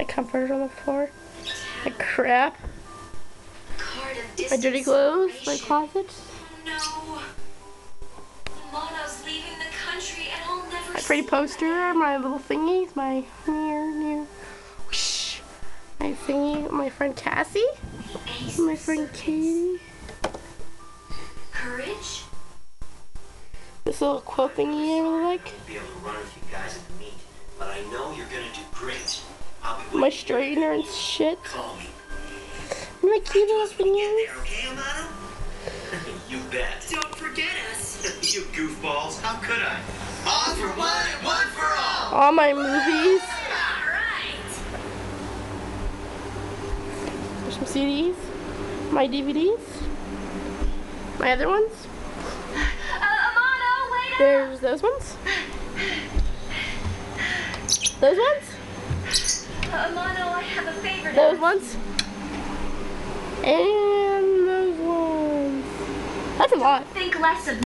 My comforter's on the floor. My crap. My dirty clothes. My closet. No. Mono's leaving the country and I'll never My pretty poster. My little thingies. My whoosh. My thingy. My friend Cassie. My friend Katie. Courage? This little quilt thingy I really like. Be able to run with you guys at the meet, but I know you're gonna do great. I'll be My straightener and shit. Call me. My cute little thingies. Okay, Amano? You bet. Don't forget us. You goofballs. How could I? All for one and one for all. All my movies. Alright. There's some CDs. My DVDs. My other ones. Amano, wait up. There's those ones. Those ones. Amano, I have a favor. Those ones. And those ones. That's a lot. Think less of